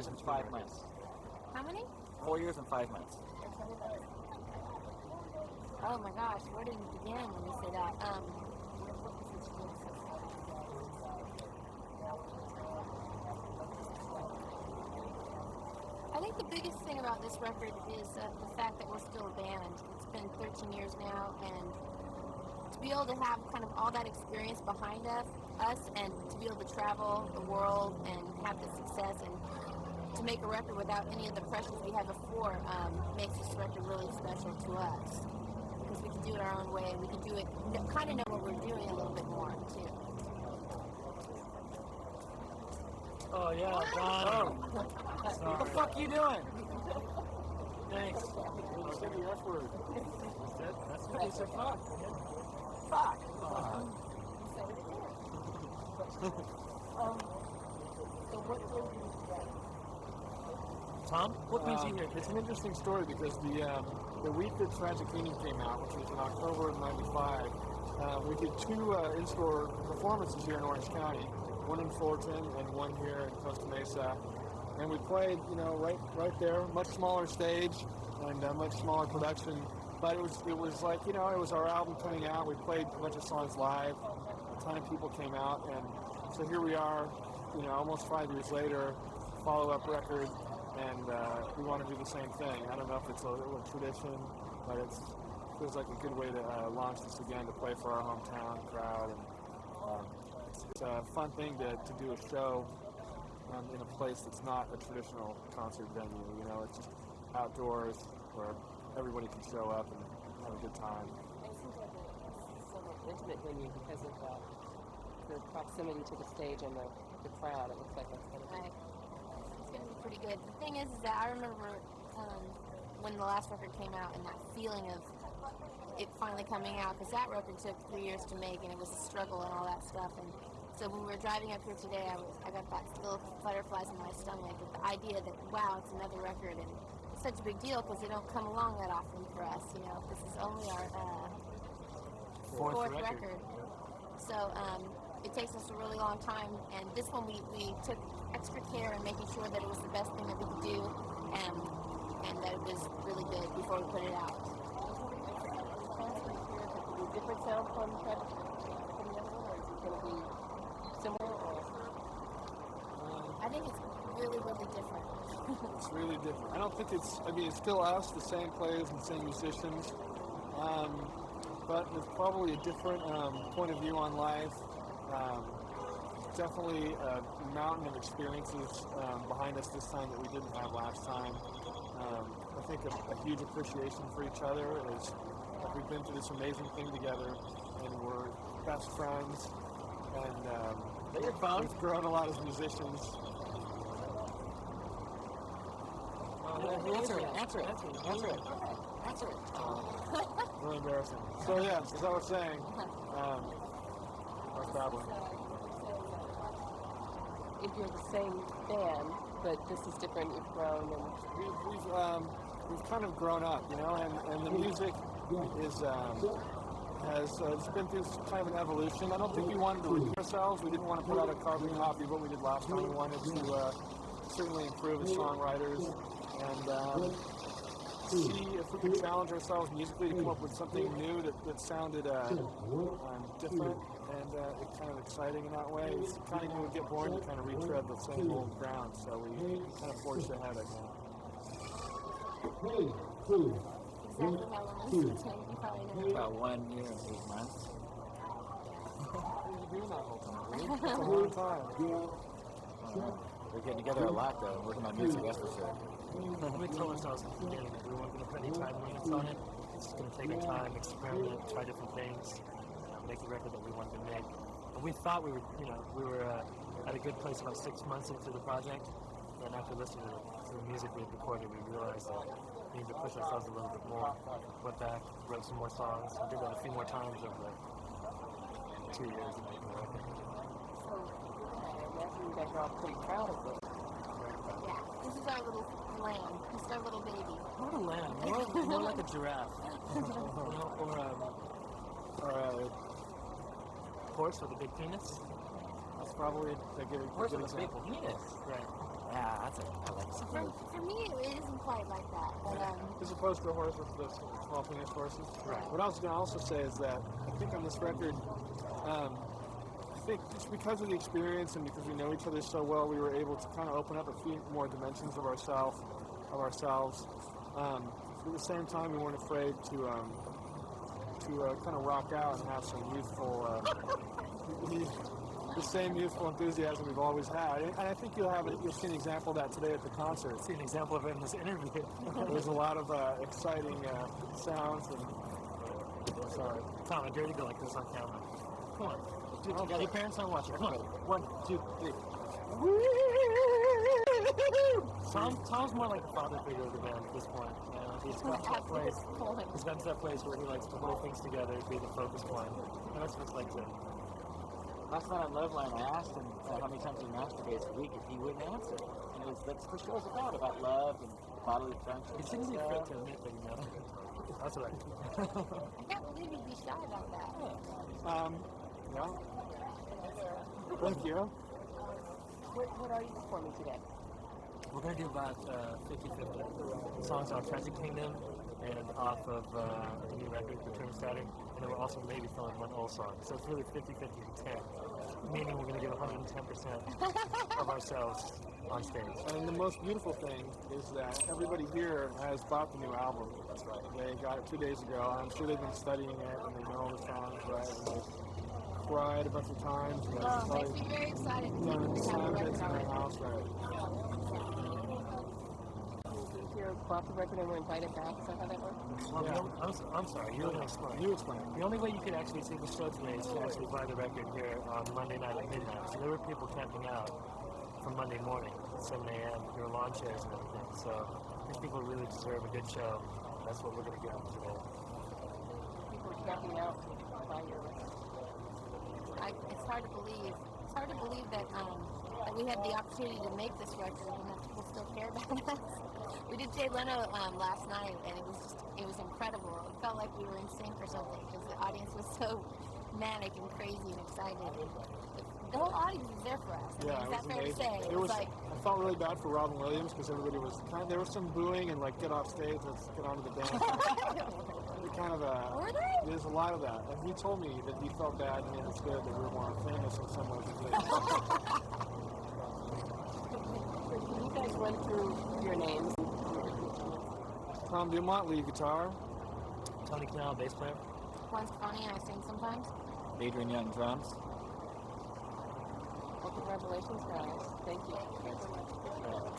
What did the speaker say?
years and 5 months. How many? 4 years and 5 months. Oh my gosh, where did it begin when you say that? I think the biggest thing about this record is the fact that we're still a band. It's been 13 years now, and to be able to have kind of all that experience behind us and to be able to travel the world and have the success and to make a record without any of the pressures we had before makes this record really special to us. Because we can do it our own way, and we can do it, kind of know what we're doing a little bit more, too. Oh, yeah, John. Oh. What the fuck you doing? Thanks. You said the F word. That's what he said, fuck. Fuck. Tom, what brings you here? It's an interesting story because the week that Tragic Meaning came out, which was in October of '95, we did two in-store performances here in Orange County, one in Fullerton and one here in Costa Mesa. And we played, right there, much smaller stage and much smaller production. But it was like, it was our album coming out. We played a bunch of songs live. A ton of people came out, and so here we are, almost 5 years later, follow-up record. And we want to do the same thing. I don't know if it's a tradition, but it feels like a good way to launch this again, to play for our hometown crowd. And it's a fun thing to do a show in a place that's not a traditional concert venue. It's just outdoors where everybody can show up and have a good time. It seems like a somewhat intimate venue because of the proximity to the stage and the crowd. It looks like that's going to be... It's going to be pretty good. The thing is that I remember when the last record came out and that feeling of it finally coming out, because that record took 3 years to make and it was a struggle and all that stuff. And so when we were driving up here today, I got that little butterflies in my stomach with the idea that, wow, it's another record. And it's such a big deal because they don't come along that often for us. This is only our fourth record. So it takes us a really long time, and this one we took extra care in making sure that it was the best thing that we could do, and that it was really good before we put it out. Different sound from the other one, or is it going to be similar? I think it's really, really different. It's really different. I don't think it's still us, the same players and same musicians, but there's probably a different point of view on life. Definitely a mountain of experiences behind us this time that we didn't have last time. I think a huge appreciation for each other is that we've been through this amazing thing together, and we're best friends, and we've grown a lot as musicians. Answer it. Really embarrassing. So yeah, as I was saying, our traveling. If you're the same band, but this is different, you've grown, and we've kind of grown up, and the music has been through kind of an evolution. I don't think we wanted to repeat ourselves. We didn't want to put out a carbon copy of what we did last time. We wanted to certainly improve as songwriters and see if we could challenge ourselves musically to come up with something new that sounded different and kind of exciting in that way. It's kind of when we get bored, you kind of retread the same old ground, so we kind of forged ahead again. Exactly how long this is taking, you probably know. About 1 year and 8 months. What are you doing that whole time? That's a long time. We're getting together a lot, though, working on music, that's for sure. We told ourselves at the beginning that we weren't going to put any time limits on it. It's just going to take our time, experiment, try different things, make the record that we wanted to make. And we thought we were at a good place about 6 months into the project. And after listening to the music we had recorded, we realized that we needed to push ourselves a little bit more. Went back, wrote some more songs, and did that a few more times over the 2 years of making the record. So I imagine you guys are all pretty proud of this. Yeah, this is our little lamb. This is our little baby. Not a lamb, more like a giraffe. Or a horse with a big penis. That's probably a good Horse with a big example. penis. Right. Yeah, that's a. I like it. For me, it isn't quite like that. But As opposed to a horse with the small penis horses. Right. What I was going to also say is that I think on this record, I think just because of the experience and because we know each other so well, we were able to kind of open up a few more dimensions of ourselves. At the same time, we weren't afraid to kind of rock out and have some youthful, the same youthful enthusiasm we've always had. And I think you'll see an example of that today at the concert. See an example of it in this interview. There's a lot of exciting sounds and. Sorry. Tom, I dare you to go like this on camera. Come on. Your parents aren't watching. Come on. 1, 2, 3. Tom's more like the father figure of the band at this point. You know, he's got to that place. He's gotten to that place where he likes to hold things together, be the focus point. And that's what it's like to. Last night on Love Line, I asked him how many times he masturbates a week, and he wouldn't answer. And that's what the show's about love and bodily function. He seems afraid to admit that he knows. That's what I think. I can't believe you'd be shy about that. Yeah. Thank you. What are you performing today? We're going to do about 50-50 songs off Tragic Kingdom and off of the new record, Return of Saturn. And then we're also maybe filling one old song. So it's really 50-50 to 10. Meaning we're going to give 110% of ourselves on stage. And the most beautiful thing is that everybody here has bought the new album. That's right. They got it 2 days ago. I'm sure they've been studying it and they know all the songs, right? And they've cried a bunch of times. And Makes me very excited to have the slammed it record in their already. house, right? You're off the record and we're invited back. Is that how that works? Well, I'm sorry, you're going to explain. You explain. The only way you could actually see the show today is to actually buy the record here on Monday night at midnight. So there were people camping out from Monday morning at 7 a.m. There were lawn chairs and everything. So these people really deserve a good show. That's what we're going to give them today. People are camping out to buy your record. It's hard to believe. It's hard to believe that we had the opportunity to make this record and that people still care about us. We did Jay Leno last night, and it was incredible. It felt like we were in sync or something because the audience was so manic and crazy and excited. The whole audience was there for us. I mean, is that fair to say? It was like, I felt really bad for Robin Williams because everybody was there was some booing and like, get off stage, let's get on to the dance. were they? There's a lot of that. And he told me that he felt bad and understood that we were more famous in some ways than this. Can you guys run through your names? Tom Dumont, lead guitar. Tony Canal, bass player. One's funny, I sing sometimes. Adrian Young, drums. Well, congratulations, guys. Thank you.